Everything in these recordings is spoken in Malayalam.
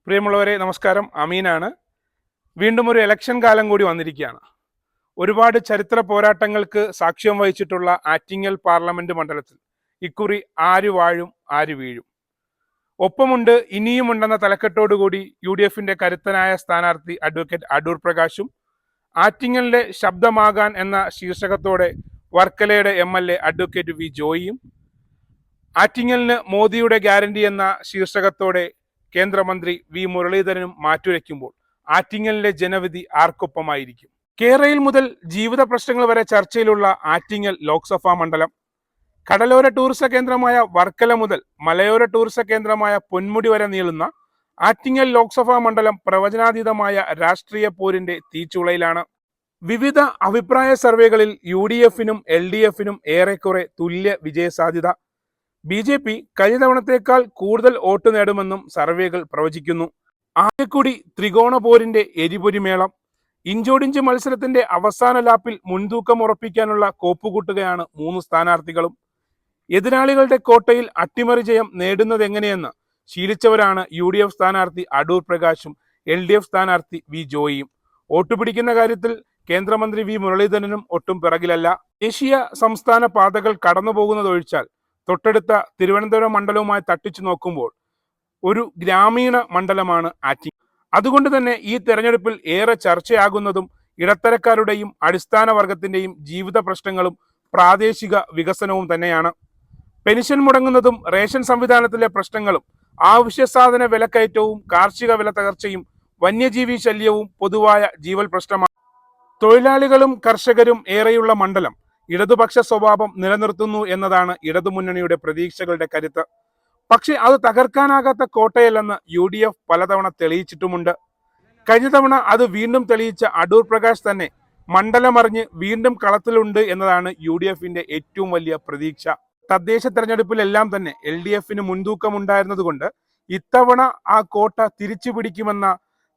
പ്രിയമുള്ളവരെ നമസ്കാരം. അമീനാണ്. വീണ്ടും ഒരു ഇലക്ഷൻ കാലം കൂടി വന്നിരിക്കുകയാണ്. ഒരുപാട് ചരിത്ര പോരാട്ടങ്ങൾക്ക് സാക്ഷ്യം വഹിച്ചിട്ടുള്ള ആറ്റിങ്ങൽ പാർലമെന്റ് മണ്ഡലത്തിൽ ഇക്കുറി ആര് വാഴും ആര് വീഴും. ഒപ്പമുണ്ട് ഇനിയുമുണ്ടെന്ന തലക്കെട്ടോടുകൂടി UDFന്റെ കരുത്തനായ സ്ഥാനാർത്ഥി അഡ്വക്കേറ്റ് അടൂർ പ്രകാശും ആറ്റിങ്ങലിലെ ശബ്ദമാകാൻ എന്ന ശീർഷകത്തോടെ വർക്കലയുടെ MLA അഡ്വക്കേറ്റ് വി ജോയിയും ആറ്റിങ്ങലിന് മോദിയുടെ ഗ്യാരണ്ടി എന്ന ശീർഷകത്തോടെ കേന്ദ്രമന്ത്രി വി മുരളീധരനും മാറ്റുരയ്ക്കുമ്പോൾ ആറ്റിങ്ങലിലെ ജനവിധി ആർക്കൊപ്പമായിരിക്കും? കേരളയിൽ മുതൽ ജീവിത പ്രശ്നങ്ങൾ വരെ ചർച്ചയിലുള്ള ആറ്റിങ്ങൽ ലോക്സഭാ മണ്ഡലം, കടലോര ടൂറിസ കേന്ദ്രമായ വർക്കല മുതൽ മലയോര ടൂറിസ കേന്ദ്രമായ പൊന്മുടി വരെ നീളുന്ന ആറ്റിങ്ങൽ ലോക്സഭാ മണ്ഡലം പ്രവചനാതീതമായ രാഷ്ട്രീയ പോരിന്റെ തീച്ചുളയിലാണ്. വിവിധ അഭിപ്രായ സർവേകളിൽ UDFനും LDFനും ഏറെക്കുറെ തുല്യ വിജയസാധ്യത. BJP കഴിഞ്ഞ തവണത്തേക്കാൾ കൂടുതൽ വോട്ട് നേടുമെന്നും സർവേകൾ പ്രവചിക്കുന്നു. ആകെക്കൂടി ത്രികോണ പോരിന്റെ എരിപൊരിമേളം. ഇഞ്ചോടിഞ്ച് മത്സരത്തിന്റെ അവസാന ലാപ്പിൽ മുൻതൂക്കം ഉറപ്പിക്കാനുള്ള കോപ്പുകൂട്ടുകയാണ് മൂന്ന് സ്ഥാനാർത്ഥികളും. എതിരാളികളുടെ കോട്ടയിൽ അട്ടിമറി ജയം നേടുന്നതെങ്ങനെയെന്ന് ശീലിച്ചവരാണ് UDF സ്ഥാനാർത്ഥി അടൂർ പ്രകാശും LDF സ്ഥാനാർത്ഥി വി ജോയിയും. വോട്ട് പിടിക്കുന്ന കാര്യത്തിൽ കേന്ദ്രമന്ത്രി വി മുരളീധരനും ഒട്ടും പിറകിലല്ല. ദേശീയ സംസ്ഥാന പാതകൾ കടന്നു പോകുന്നതൊഴിച്ചാൽ തൊട്ടടുത്ത തിരുവനന്തപുരം മണ്ഡലവുമായി തട്ടിച്ചു നോക്കുമ്പോൾ ഒരു ഗ്രാമീണ മണ്ഡലമാണ് ആറ്റിങ്ങൽ. അതുകൊണ്ട് തന്നെ ഈ തെരഞ്ഞെടുപ്പിൽ ഏറെ ചർച്ചയാകുന്നതും ഇടത്തരക്കാരുടെയും അടിസ്ഥാന വർഗത്തിന്റെയും ജീവിത പ്രശ്നങ്ങളും പ്രാദേശിക വികസനവും തന്നെയാണ്. പെൻഷൻ മുടങ്ങുന്നതും റേഷൻ സംവിധാനത്തിലെ പ്രശ്നങ്ങളും ആവശ്യ സാധന വിലക്കയറ്റവും കാർഷിക വില തകർച്ചയും വന്യജീവി ശല്യവും പൊതുവായ ജീവൽ പ്രശ്നമാണ്. തൊഴിലാളികളും കർഷകരും ഏറെയുള്ള മണ്ഡലം ഇടതുപക്ഷ സ്വഭാവം നിലനിർത്തുന്നു എന്നതാണ് ഇടതുമുന്നണിയുടെ പ്രതീക്ഷകളുടെ കരുത്ത്. പക്ഷെ അത് തകർക്കാനാകാത്ത കോട്ടയല്ലെന്ന് UDF പലതവണ തെളിയിച്ചിട്ടുമുണ്ട്. കഴിഞ്ഞ തവണ അത് വീണ്ടും തെളിയിച്ച അടൂർ പ്രകാശ് തന്നെ മണ്ഡലമറിഞ്ഞ് വീണ്ടും കളത്തിലുണ്ട് എന്നതാണ് UDFന്റെ ഏറ്റവും വലിയ പ്രതീക്ഷ. തദ്ദേശ തെരഞ്ഞെടുപ്പിലെല്ലാം തന്നെ LDFന് മുൻതൂക്കമുണ്ടായിരുന്നതുകൊണ്ട് ഇത്തവണ ആ കോട്ട തിരിച്ചു പിടിക്കുമെന്ന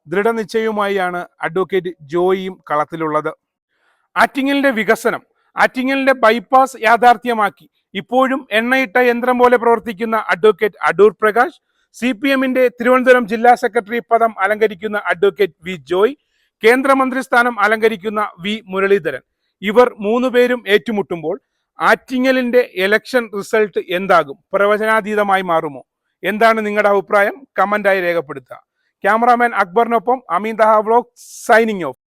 ദൃഢനിശ്ചയവുമായാണ് അഡ്വക്കേറ്റ് ജോയിയും കളത്തിലുള്ളത്. ആറ്റിങ്ങലിന്റെ വികസനം, ആറ്റിങ്ങലിന്റെ ബൈപ്പാസ് യാഥാർത്ഥ്യമാക്കി ഇപ്പോഴും എണ്ണയിട്ട യന്ത്രം പോലെ പ്രവർത്തിക്കുന്ന അഡ്വക്കേറ്റ് അടൂർ പ്രകാശ്, CPMന്റെ തിരുവനന്തപുരം ജില്ലാ സെക്രട്ടറി പദം അലങ്കരിക്കുന്ന അഡ്വക്കേറ്റ് വി ജോയ്, കേന്ദ്രമന്ത്രി സ്ഥാനം അലങ്കരിക്കുന്ന വി മുരളീധരൻ, ഇവർ മൂന്നുപേരും ഏറ്റുമുട്ടുമ്പോൾ ആറ്റിങ്ങലിന്റെ ഇലക്ഷൻ റിസൾട്ട് എന്താകും? പ്രവചനാതീതമായി മാറുമോ? എന്താണ് നിങ്ങളുടെ അഭിപ്രായം? കമന്റായി രേഖപ്പെടുത്തുക. ക്യാമറാമാൻ അക്ബറിനൊപ്പം അമീൻ തഹ വ്ലോഗ് സൈനിങ് ഓഫ്.